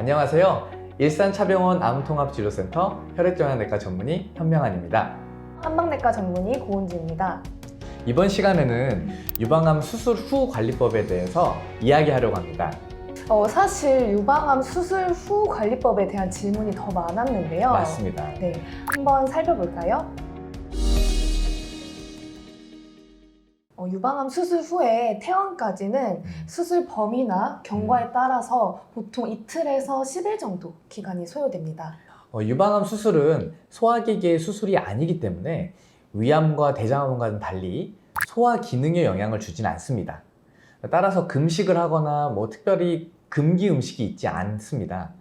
안녕하세요. 일산차병원 암통합진료센터 혈액종양내과 전문의 현명한입니다. 한방내과 전문의 고은지입니다. 이번 시간에는 유방암 수술 후 관리법에 대해서 이야기하려고 합니다. 사실 유방암 수술 후 관리법에 대한 질문이 더 많았는데요. 맞습니다. 네, 한번 살펴볼까요? 유방암 수술 후에 퇴원까지는 수술 범위나 경과에 따라서 보통 이틀에서 10일 정도 기간이 소요됩니다. 유방암 수술은 소화기계의 수술이 아니기 때문에 위암과 대장암과는 달리 소화 기능에 영향을 주진 않습니다. 따라서 금식을 하거나 특별히 금기 음식이 있지 않습니다.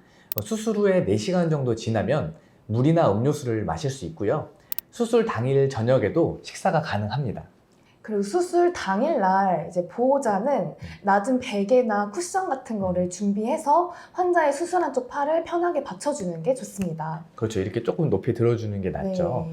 수술 후에 4시간 정도 지나면 물이나 음료수를 마실 수 있고요. 수술 당일 저녁에도 식사가 가능합니다. 그리고 수술 당일날 이제 보호자는 낮은 베개나 쿠션 같은 거를 준비해서 환자의 수술한 쪽 팔을 편하게 받쳐주는 게 좋습니다. 그렇죠. 이렇게 조금 높이 들어주는 게 낫죠.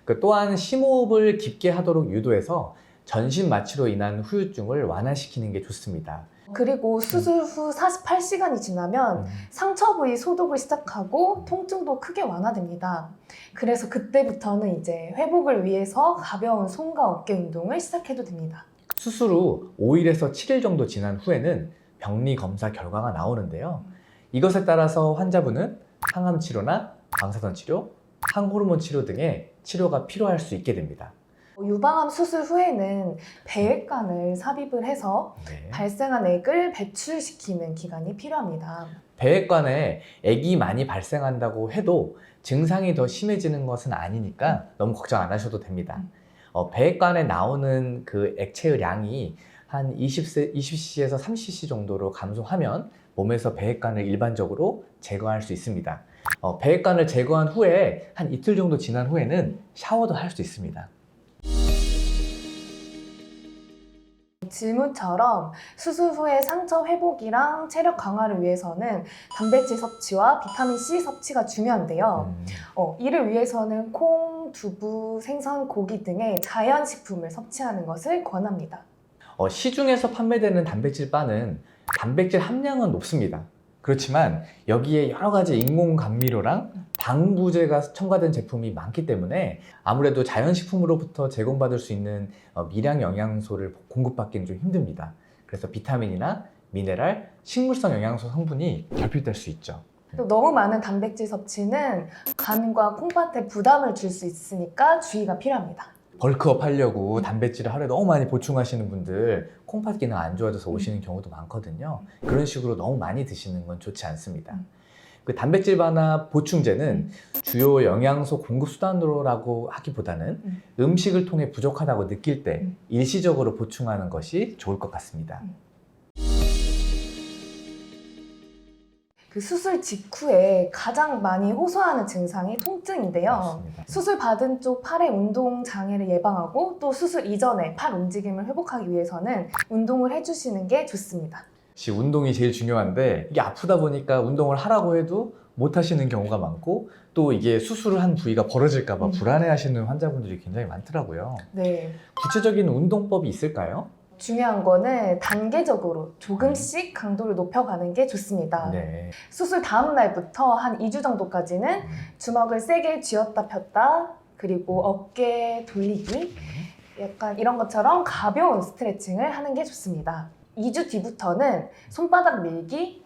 네. 또한 심호흡을 깊게 하도록 유도해서 전신 마취로 인한 후유증을 완화시키는 게 좋습니다. 그리고 수술 후 48시간이 지나면 상처 부위 소독을 시작하고 통증도 크게 완화됩니다. 그래서 그때부터는 이제 회복을 위해서 가벼운 손과 어깨 운동을 시작해도 됩니다. 수술 후 5일에서 7일 정도 지난 후에는 병리 검사 결과가 나오는데요. 이것에 따라서 환자분은 항암 치료나 방사선 치료, 항호르몬 치료 등의 치료가 필요할 수 있게 됩니다. 유방암 수술 후에는 배액관을 삽입을 해서 발생한 액을 배출시키는 기간이 필요합니다. 배액관에 액이 많이 발생한다고 해도 증상이 더 심해지는 것은 아니니까 너무 걱정 안 하셔도 됩니다. 배액관에 나오는 그 액체의 양이 한 20cc에서 30cc 정도로 감소하면 몸에서 배액관을 일반적으로 제거할 수 있습니다. 배액관을 제거한 후에 한 이틀 정도 지난 후에는 샤워도 할 수 있습니다. 질문처럼 수술 후에 상처 회복이랑 체력 강화를 위해서는 단백질 섭취와 비타민C 섭취가 중요한데요. 이를 위해서는 콩, 두부, 생선, 고기 등의 자연식품을 섭취하는 것을 권합니다. 시중에서 판매되는 단백질 바는 단백질 함량은 높습니다. 그렇지만 여기에 여러 가지 인공 감미료랑 방부제가 첨가된 제품이 많기 때문에 아무래도 자연식품으로부터 제공받을 수 있는 미량 영양소를 공급받기는 좀 힘듭니다. 그래서 비타민이나 미네랄, 식물성 영양소 성분이 결핍될 수 있죠. 또 너무 많은 단백질 섭취는 간과 콩팥에 부담을 줄 수 있으니까 주의가 필요합니다. 벌크업 하려고 단백질을 하루에 너무 많이 보충하시는 분들 콩팥 기능 안 좋아져서 오시는 경우도 많거든요. 그런 식으로 너무 많이 드시는 건 좋지 않습니다. 그 단백질바나 보충제는 주요 영양소 공급 수단으로라고 하기보다는 음식을 통해 부족하다고 느낄 때 일시적으로 보충하는 것이 좋을 것 같습니다. 그 수술 직후에 가장 많이 호소하는 증상이 통증인데요. 맞습니다. 수술 받은 쪽 팔의 운동 장애를 예방하고 또 수술 이전에 팔 움직임을 회복하기 위해서는 운동을 해주시는 게 좋습니다. 운동이 제일 중요한데 이게 아프다 보니까 운동을 하라고 해도 못 하시는 경우가 많고 또 이게 수술을 한 부위가 벌어질까 봐 불안해하시는 환자분들이 굉장히 많더라고요. 네. 구체적인 운동법이 있을까요? 중요한 거는 단계적으로 조금씩 강도를 높여가는 게 좋습니다. 네. 수술 다음 날부터 한 2주 정도까지는 주먹을 세게 쥐었다 폈다 그리고 어깨 돌리기 약간 이런 것처럼 가벼운 스트레칭을 하는 게 좋습니다. 2주 뒤부터는 손바닥 밀기,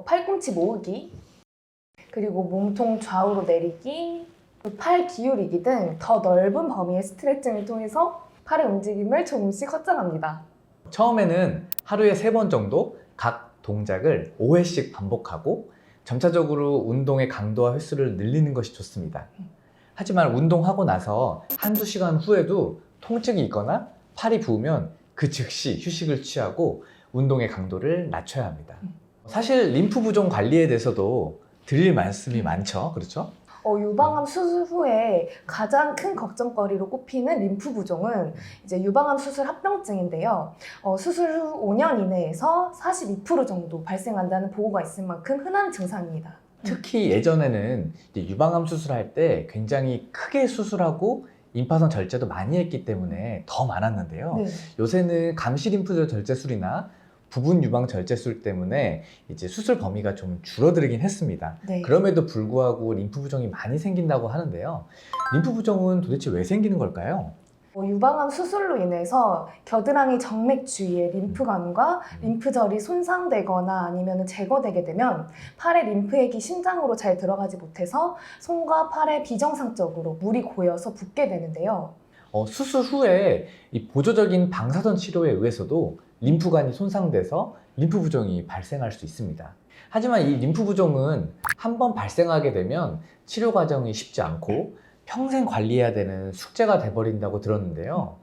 팔꿈치 모으기, 그리고 몸통 좌우로 내리기, 팔 기울이기 등 더 넓은 범위의 스트레칭을 통해서 팔의 움직임을 조금씩 확장합니다. 처음에는 하루에 3번 정도 각 동작을 5회씩 반복하고 점차적으로 운동의 강도와 횟수를 늘리는 것이 좋습니다. 하지만 운동하고 나서 한두 시간 후에도 통증이 있거나 팔이 부으면 그 즉시 휴식을 취하고 운동의 강도를 낮춰야 합니다. 사실 림프 부종 관리에 대해서도 드릴 말씀이 많죠. 그렇죠? 유방암 수술 후에 가장 큰 걱정거리로 꼽히는 림프 부종은 이제 유방암 수술 합병증인데요. 수술 후 5년 이내에서 42% 정도 발생한다는 보고가 있을 만큼 흔한 증상입니다. 특히 예전에는 유방암 수술할 때 굉장히 크게 수술하고 임파선 절제도 많이 했기 때문에 더 많았는데요. 네. 요새는 감시 림프절 절제술이나 부분 유방 절제술 때문에 이제 수술 범위가 좀 줄어들긴 했습니다. 네. 그럼에도 불구하고 림프 부종이 많이 생긴다고 하는데요. 림프 부종은 도대체 왜 생기는 걸까요? 유방암 수술로 인해서 겨드랑이 정맥 주위의 림프관과 림프절이 손상되거나 아니면 제거되게 되면 팔의 림프액이 심장으로 잘 들어가지 못해서 손과 팔에 비정상적으로 물이 고여서 붓게 되는데요. 수술 후에 이 보조적인 방사선 치료에 의해서도 림프관이 손상돼서 림프 부종이 발생할 수 있습니다. 하지만 이 림프 부종은 한번 발생하게 되면 치료 과정이 쉽지 않고 평생 관리해야 되는 숙제가 돼버린다고 들었는데요.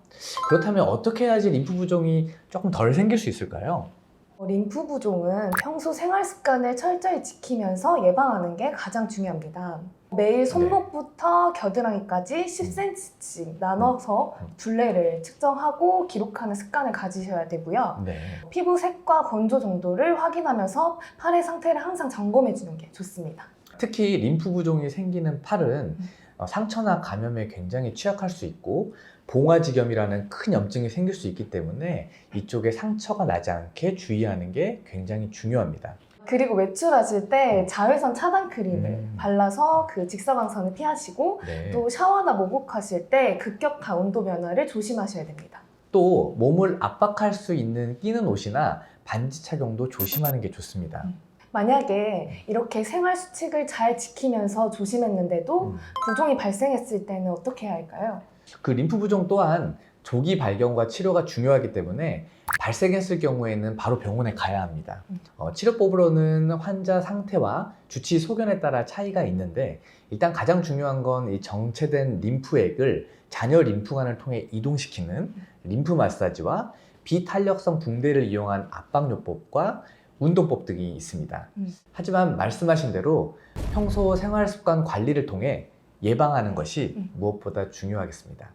그렇다면 어떻게 해야지 림프 부종이 조금 덜 생길 수 있을까요? 림프 부종은 평소 생활 습관을 철저히 지키면서 예방하는 게 가장 중요합니다. 매일 손목부터 겨드랑이까지 10cm씩 나눠서 둘레를 측정하고 기록하는 습관을 가지셔야 되고요. 네. 피부 색과 건조 정도를 확인하면서 팔의 상태를 항상 점검해 주는 게 좋습니다. 특히 림프 부종이 생기는 팔은 상처나 감염에 굉장히 취약할 수 있고 봉화지겸이라는 큰 염증이 생길 수 있기 때문에 이쪽에 상처가 나지 않게 주의하는 게 굉장히 중요합니다. 그리고 외출하실 때 자외선 차단 크림을 발라서 그 직사광선을 피하시고 네. 또 샤워나 목욕하실 때 급격한 온도 변화를 조심하셔야 됩니다. 또 몸을 압박할 수 있는 끼는 옷이나 반지 착용도 조심하는 게 좋습니다. 만약에 이렇게 생활 수칙을 잘 지키면서 조심했는데도 부종이 발생했을 때는 어떻게 해야 할까요? 그 림프 부종 또한 조기 발견과 치료가 중요하기 때문에 발생했을 경우에는 바로 병원에 가야 합니다. 치료법으로는 환자 상태와 주치 소견에 따라 차이가 있는데 일단 가장 중요한 건 이 정체된 림프액을 잔여 림프관을 통해 이동시키는 림프 마사지와 비탄력성 붕대를 이용한 압박요법과 운동법 등이 있습니다. 하지만 말씀하신 대로 평소 생활 습관 관리를 통해 예방하는 것이 무엇보다 중요하겠습니다.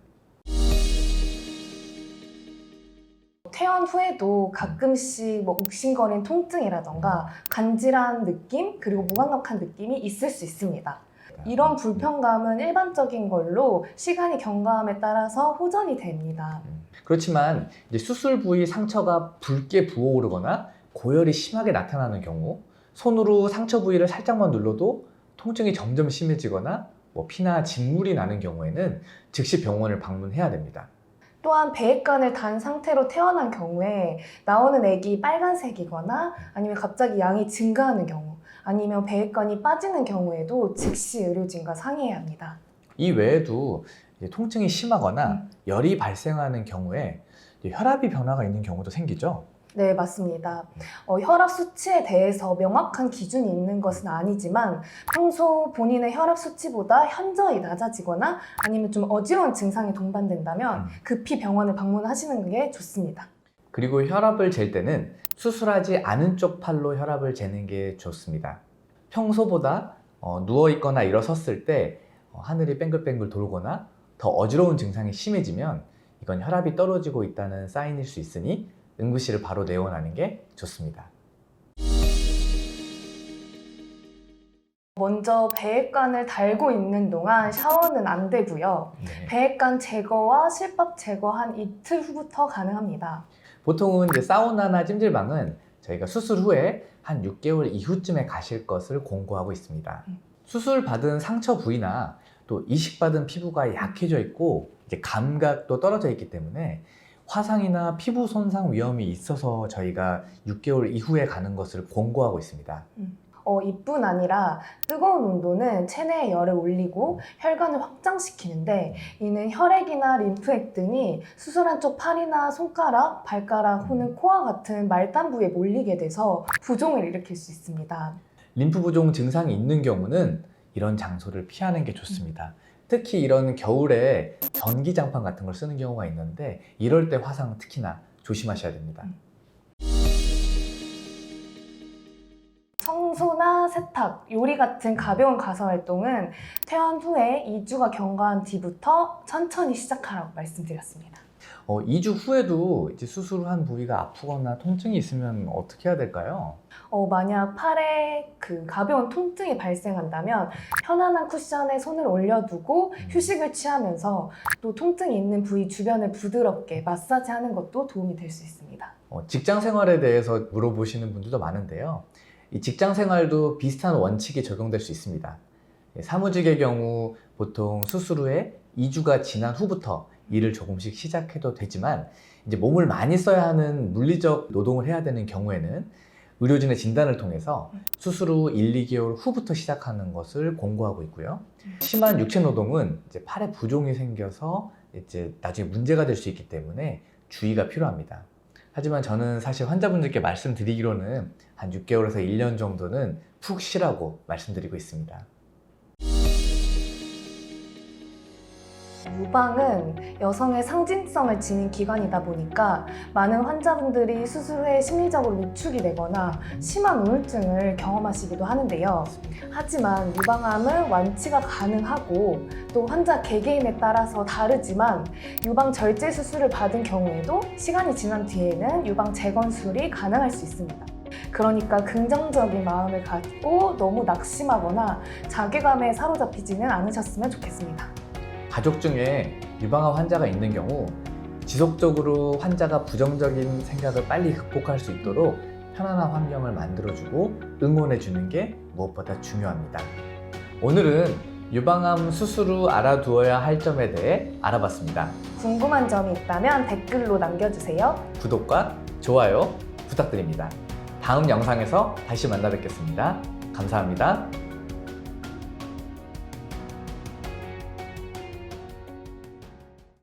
퇴원 후에도 가끔씩 욱신거린 통증이라던가 간질한 느낌 그리고 무감각한 느낌이 있을 수 있습니다. 이런 불편감은 일반적인 걸로 시간이 경과함에 따라서 호전이 됩니다. 그렇지만 이제 수술 부위 상처가 붉게 부어오르거나 고열이 심하게 나타나는 경우, 손으로 상처 부위를 살짝만 눌러도 통증이 점점 심해지거나 피나 진물이 나는 경우에는 즉시 병원을 방문해야 됩니다. 또한 배액관을 단 상태로 태어난 경우에 나오는 액이 빨간색이거나 아니면 갑자기 양이 증가하는 경우 아니면 배액관이 빠지는 경우에도 즉시 의료진과 상의해야 합니다. 이 외에도 통증이 심하거나 열이 발생하는 경우에 혈압이 변화가 있는 경우도 생기죠. 네, 맞습니다. 혈압 수치에 대해서 명확한 기준이 있는 것은 아니지만 평소 본인의 혈압 수치보다 현저히 낮아지거나 아니면 좀 어지러운 증상이 동반된다면 급히 병원을 방문하시는 게 좋습니다. 그리고 혈압을 잴 때는 수술하지 않은 쪽 팔로 혈압을 재는 게 좋습니다. 평소보다 누워있거나 일어섰을 때 하늘이 뱅글뱅글 돌거나 더 어지러운 증상이 심해지면 이건 혈압이 떨어지고 있다는 사인일 수 있으니 응급실을 바로 내원하는 게 좋습니다. 먼저 배액관을 달고 있는 동안 샤워는 안 되고요. 네. 배액관 제거와 실밥 제거 한 이틀 후부터 가능합니다. 보통은 이제 사우나나 찜질방은 저희가 수술 후에 한 6개월 이후쯤에 가실 것을 권고하고 있습니다. 수술 받은 상처 부위나 또 이식받은 피부가 약해져 있고 이제 감각도 떨어져 있기 때문에 화상이나 피부 손상 위험이 있어서 저희가 6개월 이후에 가는 것을 권고하고 있습니다. 이뿐 아니라 뜨거운 온도는 체내의 열을 올리고 혈관을 확장시키는데 이는 혈액이나 림프액 등이 수술한 쪽 팔이나 손가락, 발가락 혹은 코와 같은 말단 부위에 몰리게 돼서 부종을 일으킬 수 있습니다. 림프 부종 증상이 있는 경우는 이런 장소를 피하는 게 좋습니다. 특히 이런 겨울에 전기장판 같은 걸 쓰는 경우가 있는데 이럴 때 화상 특히나 조심하셔야 됩니다. 청소나 세탁, 요리 같은 가벼운 가사 활동은 퇴원 후에 2주가 경과한 뒤부터 천천히 시작하라고 말씀드렸습니다. 2주 후에도 이제 수술한 부위가 아프거나 통증이 있으면 어떻게 해야 될까요? 만약 팔에 그 가벼운 통증이 발생한다면 편안한 쿠션에 손을 올려두고 휴식을 취하면서 또 통증이 있는 부위 주변을 부드럽게 마사지하는 것도 도움이 될 수 있습니다. 직장 생활에 대해서 물어보시는 분들도 많은데요. 이 직장 생활도 비슷한 원칙이 적용될 수 있습니다. 사무직의 경우 보통 수술 후에 2주가 지난 후부터 일을 조금씩 시작해도 되지만 이제 몸을 많이 써야 하는 물리적 노동을 해야 되는 경우에는 의료진의 진단을 통해서 수술 후 1, 2개월 후부터 시작하는 것을 권고하고 있고요. 심한 육체 노동은 이제 팔에 부종이 생겨서 이제 나중에 문제가 될 수 있기 때문에 주의가 필요합니다. 하지만 저는 사실 환자분들께 말씀드리기로는 한 6개월에서 1년 정도는 푹 쉬라고 말씀드리고 있습니다. 유방은 여성의 상징성을 지닌 기관이다 보니까 많은 환자분들이 수술 후에 심리적으로 위축이 되거나 심한 우울증을 경험하시기도 하는데요. 하지만 유방암은 완치가 가능하고 또 환자 개개인에 따라서 다르지만 유방 절제 수술을 받은 경우에도 시간이 지난 뒤에는 유방 재건술이 가능할 수 있습니다. 그러니까 긍정적인 마음을 갖고 너무 낙심하거나 자괴감에 사로잡히지는 않으셨으면 좋겠습니다. 가족 중에 유방암 환자가 있는 경우 지속적으로 환자가 부정적인 생각을 빨리 극복할 수 있도록 편안한 환경을 만들어주고 응원해주는 게 무엇보다 중요합니다. 오늘은 유방암 수술 후 알아두어야 할 점에 대해 알아봤습니다. 궁금한 점이 있다면 댓글로 남겨주세요. 구독과 좋아요 부탁드립니다. 다음 영상에서 다시 만나 뵙겠습니다. 감사합니다.